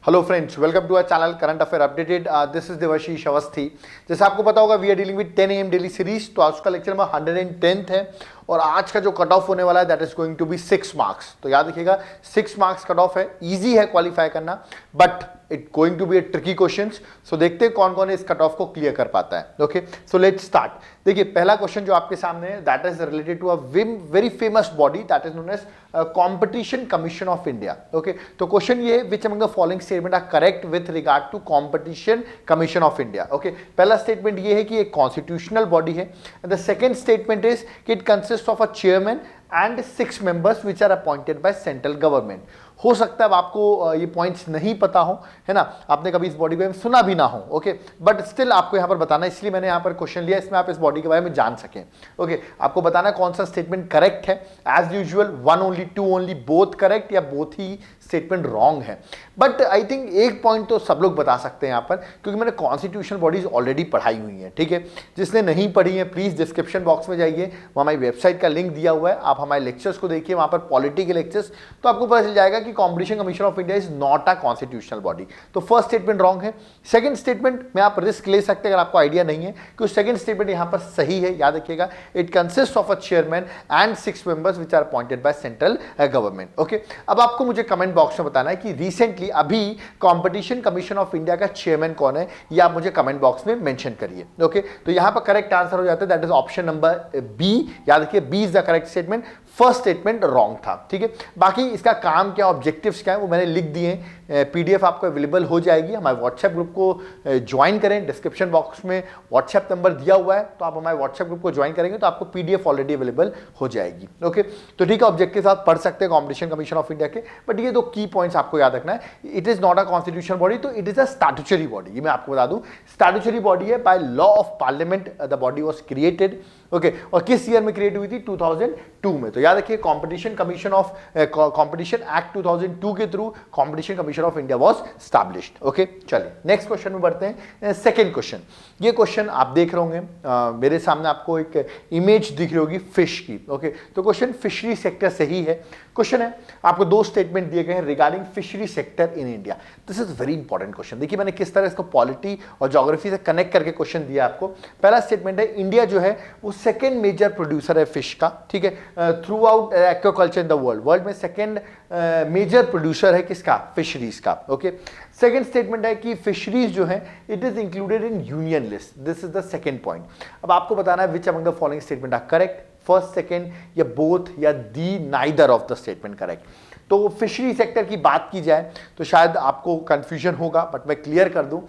Hello friends, welcome to our channel current affair updated. This is Devashish Awasthi. जैसे आपको पता होगा we are dealing with 10 AM daily series. तो आज का लेक्चर नंबर 110th है और आज का जो कट ऑफ होने वाला है that is going to be 6 marks. तो याद रखिएगा 6 मार्क्स कट ऑफ है, इजी है क्वालिफाई करना, but it going to be a tricky question. So देखते हैं कौन कौन इस कट ऑफ को क्लियर कर पाता है। Okay, so let's start. देखिए पहला क्वेश्चन जो आपके सामने है that is related to a very famous body that is known as competition commission of India. Okay, तो क्वेश्चन ये है which among the following statement are correct with regard to competition commission of India. Okay, पहला statement ये है कि एक constitutional body है। The second statement is कि it consist of a chairman and 6 members which are appointed by central government. हो सकता है अब आपको ये पॉइंट्स नहीं पता हो, है ना, आपने कभी इस बॉडी के बारे में सुना भी ना हो। ओके, बट स्टिल आपको यहाँ पर बताना, इसलिए मैंने यहाँ पर क्वेश्चन लिया, इसमें आप इस बॉडी के बारे में जान सकें। ओके, आपको बताना कौन सा स्टेटमेंट करेक्ट है। As usual 1 only 2 only both correct या बोथ ही स्टेटमेंट रॉन्ग है। बट आई थिंक एक पॉइंट तो सब लोग बता सकते हैं यहाँ पर, क्योंकि मैंने कॉन्स्टिट्यूशनल बॉडीज ऑलरेडी पढ़ाई हुई है। ठीक है, जिसने नहीं पढ़ी है प्लीज डिस्क्रिप्शन बॉक्स में जाइए, वहाँ हमारी वेबसाइट का लिंक दिया हुआ है, आप हमारे लेक्चर्स को देखिए, वहाँ पर पॉलिटी के लेक्चर्स, तो आपको पता चल जाएगा कि competition commission of India is not a constitutional body. तो फर्स्ट स्टेटमेंट रॉन्ग है। सेकंड स्टेटमेंट में आप रिस्क ले सकते हैं अगर आपको आइडिया नहीं है, क्योंकि सेकंड स्टेटमेंट यहाँ पर सही है। याद रखिएगा it consist of a chairman and 6 members which are appointed by central government. Okay, अब आपको मुझे कमेंट बॉक्स में बताना है कि रिसेंटली अभी कॉम्पिटिशन कमीशन ऑफ इंडिया का चेयरमैन कौन है, ये आप मुझे कमेंट बॉक्स में मेंशन करिए। ओके, तो यहां पर करेक्ट आंसर हो जाता है that is option number B. याद रखिए B is the correct statement, first statement wrong था। ठीक है, बाकी इसका काम क्या, ऑब्जेक्टिव्स क्या है, वो मैंने लिख दिए हैं। पीडीएफ आपको अवेलेबल हो जाएगी। हमारे व्हाट्सएप ग्रुप को ज्वाइन करें, डिस्क्रिप्शन बॉक्स में व्हाट्सएप नंबर दिया हुआ है, तो आप हमारे व्हाट्सएप ग्रुप को ज्वाइन करेंगे तो आपको पीडीएफ ऑलरेडी अवेलेबल हो जाएगी। ओके, तो ठीक है, ऑब्जेक्टिव्स आप पढ़ सकते हैं कॉम्पिटिशन कमीशन ऑफ इंडिया के, बट ये दो की पॉइंट्स आपको याद रखना है। It is not a constitutional body, तो it is a statutory body. ये मैं आपको बता दूं स्टैट्यूटरी बॉडी है, by law of parliament the body was created. Okay, और किस ईयर में क्रिएट हुई थी, 2002 में। तो याद रखिए competition commission of competition act 2002 के through competition commission of India was established. Okay, चलिए नेक्स्ट क्वेश्चन में बढ़ते हैं। सेकंड क्वेश्चन, ये क्वेश्चन आप देख रहे होंगे मेरे सामने, आपको एक इमेज दिख रही होगी फिश की। ओके, तो क्वेश्चन फिशरी सेक्टर से ही है। क्वेश्चन है, आपको दो स्टेटमेंट दिए गए हैं regarding fishery sector in India. This is very important question. देखिए मैंने किस तरह इसको पॉलिटी और ज्योग्राफी से कनेक्ट करके क्वेश्चन दिया आपको। पहला स्टेटमेंट है इंडिया जो है वो सेकेंड मेजर प्रोड्यूसर है फिश का। ठीक है, through out aquaculture in the world में सेकेंड मेजर प्रोड्यूसर है किसका, फिशरीज का। ओके, सेकेंड स्टेटमेंट है कि फिशरीज जो है it is included in union list. This is the second point. अब आपको बताना है which among the following statement are correct, first second या बोथ या the neither of the statement correct. तो फिशरी सेक्टर की बात की जाए तो शायद आपको कंफ्यूजन होगा, बट मैं क्लियर कर दूं।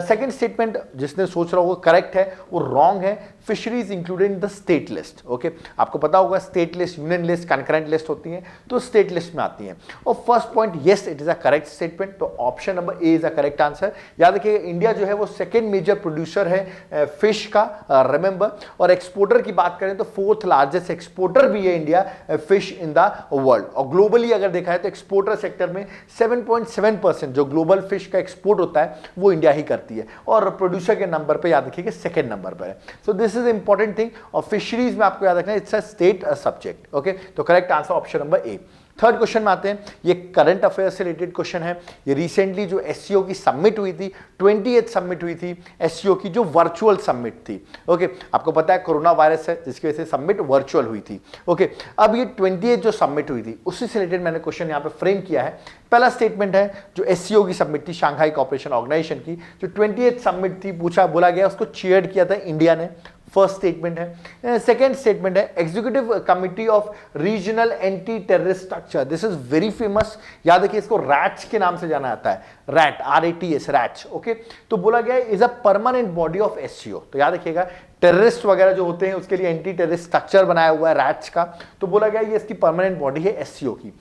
सेकेंड स्टेटमेंट जिसने सोच रहा होगा करेक्ट है, वो रॉन्ग है। Fisheries included in the state list. Okay, आपको पता होगा state list, union list, concurrent list होती है, तो स्टेट लिस्ट में आती है। और first point yes it is a correct statement, तो option number A is a correct answer. याद रखिए इंडिया जो है वो सेकेंड मेजर प्रोड्यूसर है फिश का, रिमेंबर। और एक्सपोर्टर की बात करें तो फोर्थ लार्जेस्ट एक्सपोर्टर भी है India fish in the world. और ग्लोबली अगर देखा है तो एक्सपोर्टर सेक्टर में 7.7% जो ग्लोबल फिश का एक्सपोर्ट होता है वो इंडिया ही करती है, और प्रोड्यूसर के नंबर पे याद रखिए सेकंड नंबर पर है। So this is important thing. और फिशरीज में आपको याद रखना है it's a state subject. Okay, तो correct answer option number A. Third question में आते हैं, ये करंट अफेयर से रिलेटेड क्वेश्चन है। ये रिसेंटली जो एससीओ की सबमिट हुई थी, 28th सबमिट हुई थी एससीओ की, जो वर्चुअल सबमिट थी। ओके, आपको पता है कोरोना वायरस है जिसकी वजह से सबमिट वर्चुअल हुई थी। ओके, अब ये 28th जो सबमिट हुई थी उससे रिलेटेड मैंने क्वेश्चन यहाँ पे फ्रेम किया है। पहला स्टेटमेंट है जो एससीओ की सबमिट थी, शांघाई कोऑपरेशन ऑर्गेनाइजेशन की, जो 28th सबमिट थी, पूछा बोला गया उसको चेयर किया था इंडिया ने। फर्स्ट स्टेटमेंट है। सेकेंड स्टेटमेंट है executive committee of regional anti terrorist structure. This is very famous, याद रखिए इसको रैट्स के नाम से जाना जाता है, रैट, RATS, रैट्स। ओके, तो बोला गया is a permanent body of SCO. तो याद रखिएगा टेररिस्ट वगैरह जो होते हैं उसके लिए एंटी टेररिस्ट स्ट्रक्चर बनाया हुआ है रैट्स का, तो बोला गया ये इसकी परमानेंट बॉडी है एससीओ की।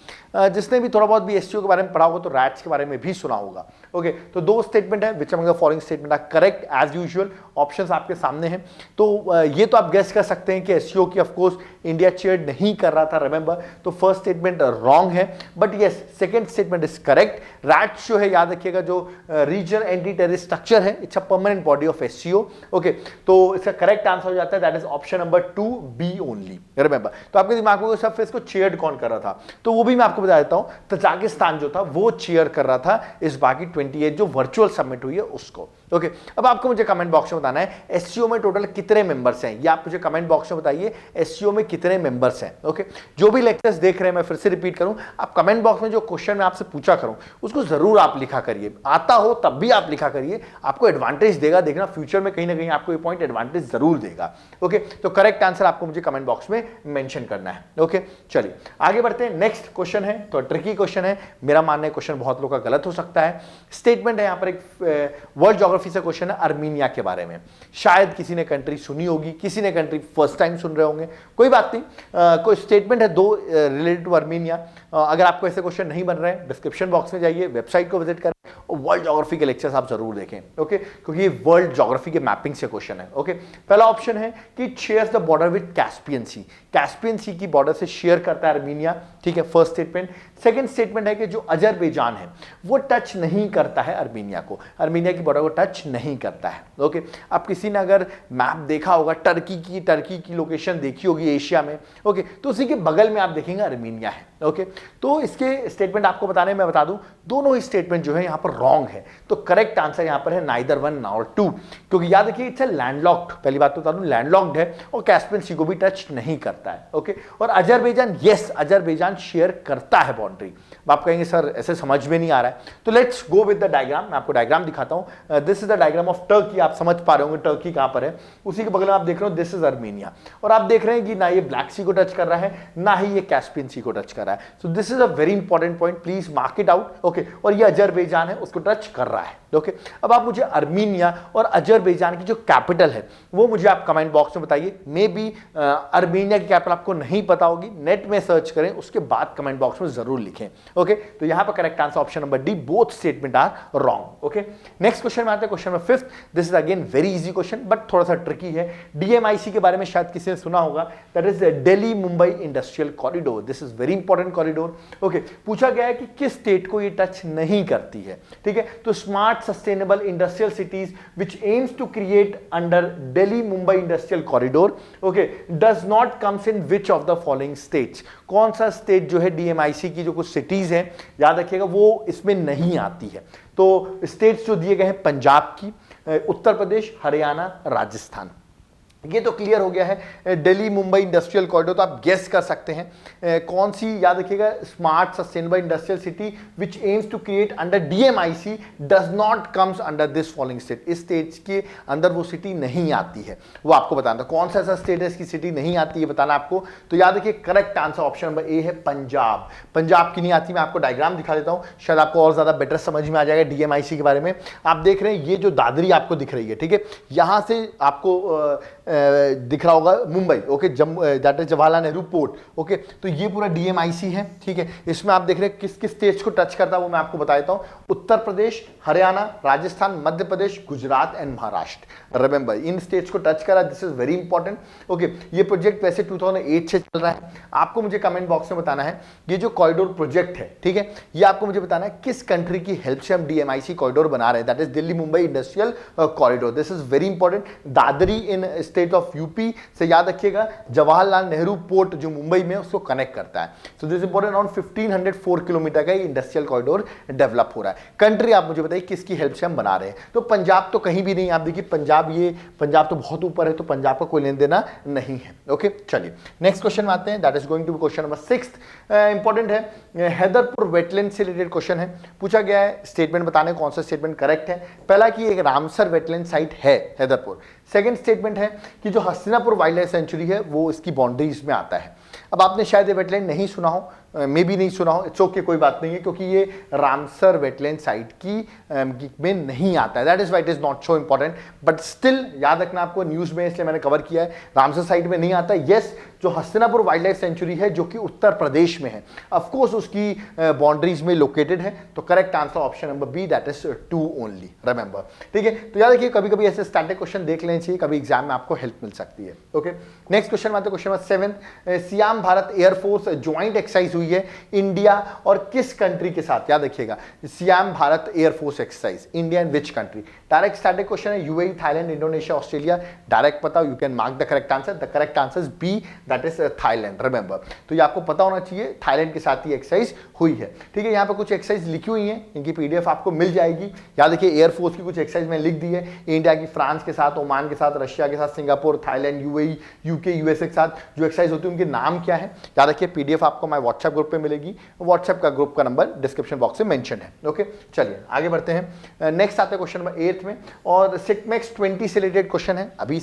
जिसने भी थोड़ा बहुत भी एससीओ के बारे में पढ़ा होगा तो रैट्स के बारे में भी सुना होगा। ओके, तो दो स्टेटमेंट है which among the following statement are correct. As usual options आपके सामने हैं, तो ये तो आप गेस कर सकते हैं कि एससीओ की ऑफ कोर्स इंडिया चेयर नहीं कर रहा था, रिमेंबर। तो फर्स्ट स्टेटमेंट रॉन्ग है, but yes second statement is correct. RATS जो है याद रखिएगा जो रीजनल एंटी टेररिस्ट स्ट्रक्चर है, it's a permanent body of SCO. Okay, तो इसका करेक्ट आंसर हो जाता है that is option number 2 B only. Remember, तो आपके दिमाग में सब फेस को चेयर कौन कर रहा था, तो वो भी मैं आपको बता देता हूं। तजाकिस्तान जो था वो चेयर कर रहा था इस बाकी 28 जो वर्चुअल सबमिट हुई है उसको। ओके, अब आपको मुझे कमेंट बॉक्स में बताना है एससीओ में टोटल कितने मेंबर्स हैं, ये आप मुझे कमेंट बॉक्स में बताइए एससीओ में कितने मेंबर्स हैं। ओके, जो भी लेक्चर्स देख रहे हैं मैं फिर से रिपीट करूं, आप कमेंट बॉक्स में जो क्वेश्चन मैं आपसे पूछा करूं उसको जरूर आप लिखा करिए, आता हो तब भी आप लिखा करिए, आपको एडवांटेज देगा। देखना फ्यूचर में कहीं ना कहीं आपको ये पॉइंट एडवांटेज जरूर देगा। ओके, तो करेक्ट आंसर आपको मुझे कमेंट बॉक्स में मेंशन करना है। ओके, चलिए आगे बढ़ते हैं। नेक्स्ट क्वेश्चन है तो ट्रिकी क्वेश्चन है, मेरा मानना है क्वेश्चन बहुत लोगों का गलत हो सकता है। स्टेटमेंट है यहाँ पर, एक वर्ल्ड ज्योग्राफी से क्वेश्चन है अर्मीनिया के बारे में। शायद किसी ने कंट्री सुनी होगी, किसी ने कंट्री फर्स्ट टाइम सुन रहे होंगे, कोई बात नहीं। कोई स्टेटमेंट है दो रिलेटेड टू अर्मीनिया। अगर आपको ऐसे क्वेश्चन नहीं बन रहे हैं डिस्क्रिप्शन बॉक्स में जाइए, वेबसाइट को विजिट करें और वर्ल्ड ज्योग्राफी के लेक्चर्स आप जरूर देखें। ओके, क्योंकि ये वर्ल्ड ज्योग्राफी के मैपिंग से क्वेश्चन है। ओके, पहला ऑप्शन है कि shares the border with Caspian Sea, Caspian Sea की बॉर्डर से शेयर करता है अर्मीनिया। ठीक है, फर्स्ट स्टेटमेंट। सेकंड स्टेटमेंट है कि जो अजरबैजान है वो टच नहीं करता है अर्मीनिया को, अर्मीनिया की बॉर्डर को टच नहीं करता है। ओके, अब किसी ने अगर मैप देखा होगा टर्की की लोकेशन देखी होगी एशिया में, ओके, तो उसी के बगल में आप देखेंगे अर्मीनिया है। ओके, तो इसके स्टेटमेंट आपको बताने मैं बता दूं दोनों ही स्टेटमेंट जो है यहां पर रॉन्ग है, तो करेक्ट आंसर यहां पर है नाइदर वन नॉर टू, क्योंकि याद रखिए इट्स लैंडलॉक्ड, पहली बात तो बता दूं लैंडलॉक्ड है और कैस्पियन सी को भी टच नहीं करता है। ओके, और अजरबैजान, यस अजरबैजान शेयर करता है बाउंड्री। आप कहेंगे सर ऐसे समझ में नहीं आ रहा है, तो let's go with the diagram. मैं आपको डायग्राम दिखाता हूं। This is the diagram of Turkey, आप समझ पा रहे होंगे टर्की कहां पर है, उसी के बगल में आप देख रहे हो दिस इज अर्मीनिया, और आप देख रहे हैं कि ना ये ब्लैक सी को टच कर रहा है ना ही ये कैस्पियन सी को टच कर रहा है। So this is a very important point, please mark it out. Okay, और ये अजरबैजान है उसको टच कर रहा है। ओके, अब आप मुझे अर्मीनिया और अजरबैजान की जो कैपिटल है वो मुझे आप कमेंट बॉक्स में बताइए। मे बी अर्मीनिया की कैपिटल आपको नहीं पता होगी, नेट में सर्च करें उसके बाद कमेंट बॉक्स में जरूर लिखें। ओके, तो यहां पर correct answer option number D, both statement are wrong. Okay, next question में आते हैं, question number 5। This is again very easy question but थोड़ा सा ट्रिकी है। डीएमआईसी के बारे में शायद किसी ने सुना होगा, that is Delhi Mumbai industrial corridor. This is very important corridor. Okay, पूछा गया है कि किस स्टेट को ये टच नहीं करती है। ठीक है, तो smart sustainable industrial cities which aims to create under Delhi Mumbai industrial corridor, okay, does not comes in which of the following states. कौन सा स्टेट जो है डीएमआईसी की जो कुछ सिटीज हैं याद रखिएगा वो इसमें नहीं आती है। तो स्टेट्स जो दिए गए हैं पंजाब की, उत्तर प्रदेश, हरियाणा, राजस्थान, ये तो क्लियर हो गया है। दिल्ली मुंबई इंडस्ट्रियल कॉरिडोर, तो आप गेस कर सकते हैं कौन सी, याद रखिएगा smart sustainable industrial city which aims to create under DMIC does not comes under this following state. इस स्टेट के अंदर वो सिटी नहीं आती है, वो आपको बताना। कौन सा ऐसा स्टेट है इसकी सिटी नहीं आती है बताना आपको, तो याद रखिए करेक्ट आंसर ऑप्शन नंबर ए है पंजाब। पंजाब की नहीं आती, मैं आपको डायग्राम दिखा देता हूं, शायद आपको और ज्यादा बेटर समझ में आ जाएगा डीएमआईसी के बारे में। आप देख रहे हैं ये जो दादरी आपको दिख रही है, ठीक है, यहां से आपको दिख रहा होगा Mumbai, okay, that is Jawaharlal Nehru port. Okay, तो ये पूरा डीएमआईसी है। ठीक है, इसमें आप देख रहे हैं किस किस स्टेट्स को टच करता है वो मैं आपको बता देता हूं, Uttar Pradesh, Haryana, Rajasthan, Madhya Pradesh, Gujarat and Maharashtra. Remember in states को टच करा, this is very important. Okay, ये प्रोजेक्ट वैसे 2008 से चल रहा है। आपको मुझे कमेंट बॉक्स में बताना है ये जो कॉरिडोर प्रोजेक्ट है, ठीक है, ये आपको मुझे बताना है किस कंट्री की हेल्प से हम डीएमआईसी कॉरिडोर बना रहे हैं, that is Delhi Mumbai industrial corridor. This is very important. Dadri in state of UP से याद रखिएगा जवाहरलाल नेहरू पोर्ट जो मुंबई में उसको कनेक्ट करता है। So this important, around 1504 kilometre का इंडस्ट्रियल कॉरिडोर डेवलप हो रहा है। कंट्री आप मुझे बताइए किसकी हेल्प से हम बना रहे हैं, तो पंजाब तो कहीं भी नहीं। आप देखिए पंजाब, ये पंजाब तो बहुत ऊपर है, तो पंजाब का कोई लेन देना नहीं है। ओके, चलिए नेक्स्ट क्वेश्चन में आते हैं, that is going to be question number 6। Important है, हैदरपुर वेटलैंड से रिलेटेड क्वेश्चन है। पूछा गया है स्टेटमेंट बताने कौन सा स्टेटमेंट करेक्ट है। पहला कि एक रामसर वेटलैंड साइट है हैदरपुर। सेकंड स्टेटमेंट है कि जो हस्तिनापुर वाइल्ड लाइफ सेंचुरी है वो इसकी बाउंड्रीज में आता है। अब आपने शायद ये वेटलैंड नहीं सुना हो, मे भी नहीं सुना हो, इट्स ओके, कोई बात नहीं है, क्योंकि ये रामसर वेटलैंड साइट की में नहीं आता है, that is why it is not so important, but still याद रखना आपको, न्यूज में इसलिए मैंने कवर किया है, रामसर साइट में नहीं आता। यस, जो हस्तिनापुर वाइल्ड लाइफ सेंचुरी है जो कि उत्तर प्रदेश में है, ऑफकोर्स उसकी बाउंड्रीज में लोकेटेड है, तो correct answer option number B, that is 2 only. Remember, ठीक है, तो याद रखिए कभी कभी ऐसे स्टैटिक क्वेश्चन देख लेना चाहिए, कभी एग्जाम में आपको हेल्प मिल सकती है। ओके, नेक्स्ट क्वेश्चन में आते हैं, question number 7। SIAM Bharat air force joint exercise हुई है इंडिया और किस कंट्री के साथ, याद रखिएगा, Siam Bharat air force exercise, India and which country. Direct static question है, UAE, Thailand, Indonesia, Australia, direct बताओ, you can mark the correct answer. The correct answer is B, that is Thailand, remember. तो ये आपको पता होना चाहिए, थाईलैंड के साथ ही एक्सरसाइज हुई है, ठीक है। यहाँ पे कुछ एक्सरसाइज लिखी हुई है, इनकी पीडीएफ आपको मिल जाएगी। याद रखिए एयरफोर्स की कुछ एक्सरसाइज में लिख दी है, इंडिया की फ्रांस के साथ, ओमान के साथ, रशिया के साथ, Singapore, Thailand, UAE, UK, USA के साथ जो एक्सरसाइज होती है उनके नाम क्या है। याद रखिए पीडीएफ आपको हमारे व्हाट्सएप ग्रुप पे मिलेगी, व्हाट्सएप का ग्रुप का नंबर डिस्क्रिप्शन बॉक्स में मेंशन है। ओके, चलिए आगे बढ़ते हैं। नेक्स्ट आते हैं क्वेश्चन नंबर 8 में, और सिटमैक्स 20 से रिलेटेड क्वेश्चन है, अभी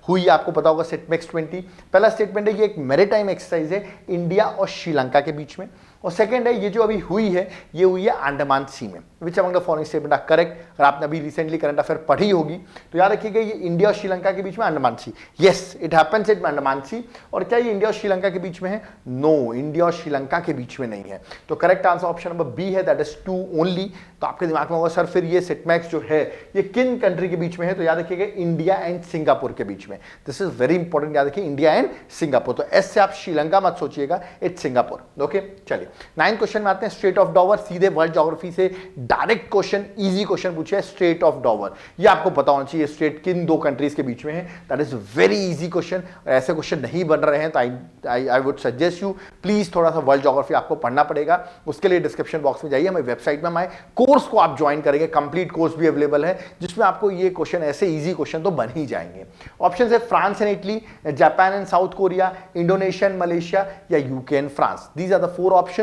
हुई, आपको पता होगा सिटमैक्स 20। पहला स्टेटमेंट है, ये एक मैरीटाइम एक्सरसाइज है इंडिया और श्रीलंका के बीच में, और सेकंड है, ये जो अभी हुई है ये हुई है अंडमान सी में। Which among the following statement are correct. अगर आपने अभी रिसेंटली करंट अफेयर पढ़ी होगी तो याद रखिएगा ये इंडिया और श्रीलंका के बीच में Andaman sea, yes it happens at Andaman sea. और क्या ये इंडिया और श्रीलंका के बीच में है? नो, इंडिया और श्रीलंका के बीच में नहीं है। तो correct answer option number B है, दैट इज 2 ओनली। तो आपके दिमाग में होगा सर फिर ये सिटमैक्स जो है ये किन कंट्री के बीच में है? तो याद रखिएगा इंडिया एंड सिंगापुर के बीच में। दिस इज वेरी इंपॉर्टेंट, याद रखिए इंडिया एंड सिंगापुर। तो एस से आप श्रीलंका मत सोचिएगा, इट्स सिंगापुर। ओके, चलिए 9th क्वेश्चन में आते हैं, स्ट्रेट ऑफ डॉवर। सीधे वर्ल्ड ज्योग्राफी से डायरेक्ट क्वेश्चन, इजी क्वेश्चन पूछे, स्ट्रेट ऑफ डॉवर। ये आपको पता होना चाहिए स्ट्रेट किन दो कंट्रीज के बीच में है, that is very easy question. ऐसे क्वेश्चन नहीं बन रहे हैं तो I would suggest you please थोड़ा सा वर्ल्ड ज्योग्राफी आपको पढ़ना पड़ेगा। उसके लिए डिस्क्रिप्शन बॉक्स में जाइए, हमारी वेबसाइट में हमारे कोर्स को आप ज्वाइन करेंगे, कंप्लीट कोर्स भी अवेलेबल है जिसमें आपको ये क्वेश्चन, ऐसे इजी क्वेश्चन तो बन ही जाएंगे। ऑप्शन है France and Italy, Japan and South Korea, Indonesia and Malaysia, या UK and France. These are the 4 options.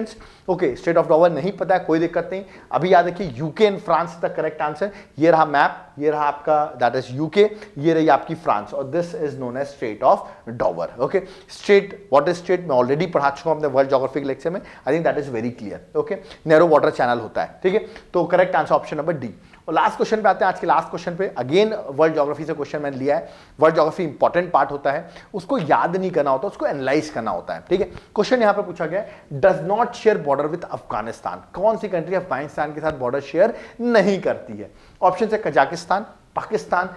Okay, state of Dover नहीं पता है कोई दिक्कत नहीं, अभी याद रखिए UK and France the correct answer. ये रहा मैप, ये रहा आपका दैट इज यूके, ये रही आपकी फ्रांस, और this is known as strait of Dover. Okay, strait, what is strait मैं ऑलरेडी पढ़ा चुका हूं अपने वर्ल्ड ज्योग्राफी के लेक्चर में, I think that is very clear. Okay, narrow water channel होता है, ठीक है। तो correct answer option number D. और लास्ट क्वेश्चन पे आते हैं, आज के लास्ट क्वेश्चन पे। अगेन वर्ल्ड ज्योग्राफी से क्वेश्चन मैंने लिया है। वर्ल्ड ज्योग्राफी इंपॉर्टेंट पार्ट होता है, उसको याद नहीं करना होता, उसको एनालाइज करना होता है, ठीक है। क्वेश्चन यहां पे पूछा गया है, does not share border with Afghanistan. कौन सी कंट्री अफगानिस्तान के साथ बॉर्डर शेयर नहीं करती है? ऑप्शन है कजाकिस्तान, पाकिस्तान,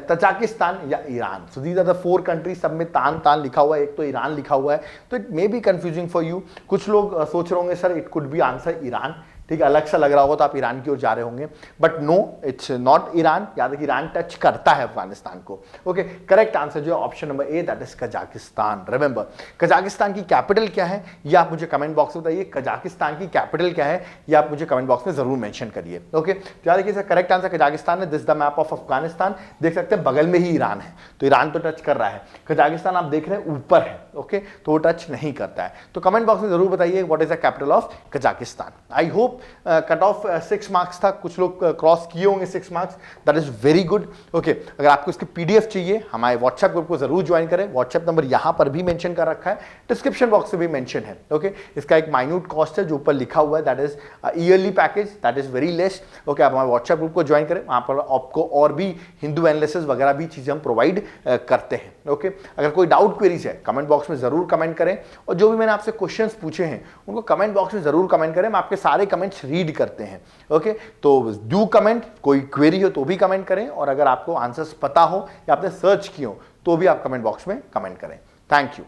तजाकिस्तान या Iran. So these are the 4 countries, सब में तान तान लिखा हुआ है, एक तो ईरान लिखा हुआ है, तो it may be confusing for you. कुछ लोग सोच रहे होंगे sir it could be answer Iran, ठीक है, अलग सा लग रहा होगा तो आप ईरान की ओर जा रहे होंगे, but no it's not Iran. याद रखिए ईरान टच करता है अफगानिस्तान को। ओके, करेक्ट आंसर जो है option number A, that is Kazakhstan. Remember, Kazakhstan की कैपिटल क्या है ये आप मुझे कमेंट बॉक्स में बताइए। कजाकिस्तान की कैपिटल क्या है ये आप मुझे कमेंट बॉक्स में जरूर मेंशन करिए। ओके, तो याद रखिए करेक्ट आंसर कजाकिस्तान है। This the map of Afghanistan, देख सकते हैं बगल में ही ईरान है, तो ईरान तो टच कर रहा है, कजाकिस्तान आप देख रहे हैं ऊपर है, ओके, तो वो टच नहीं करता है। तो कमेंट बॉक्स में जरूर बताइए what is the capital of Kazakhstan. I hope cut off 6 marks था, कुछ लोग क्रॉस किए होंगे 6 marks, that is very good. Okay, अगर आपको इसकी पीडीएफ चाहिए हमारे व्हाट्सएप ग्रुप को जरूर ज्वाइन करें। व्हाट्सएप नंबर यहां पर भी मेंशन कर रखा है, डिस्क्रिप्शन बॉक्स में भी मेंशन है। ओके, इसका एक माइन्यूट कॉस्ट है जो ऊपर लिखा हुआ है, that is yearly package, that is very less. Okay, आप हमारे व्हाट्सएप ग्रुप को ज्वाइन करें, वहां पर आपको और भी हिंदू एनालिसिस वगैरह भी चीजें हम प्रोवाइड करते हैं। ओके, अगर कोई डाउट क्वेरीज है कमेंट बॉक्स में जरूर कमेंट करें, और जो भी मैंने आपसे क्वेश्चंस पूछे हैं उनको कमेंट बॉक्स में जरूर कमेंट करें, मैं आपके सारे कमेंट्स रीड करते हैं। ओके, तो डू कमेंट, कोई क्वेरी हो तो भी कमेंट करें, और अगर आपको आंसर्स पता हो या आपने सर्च किए हो तो भी आप कमेंट बॉक्स में कमेंट करें। Thank you.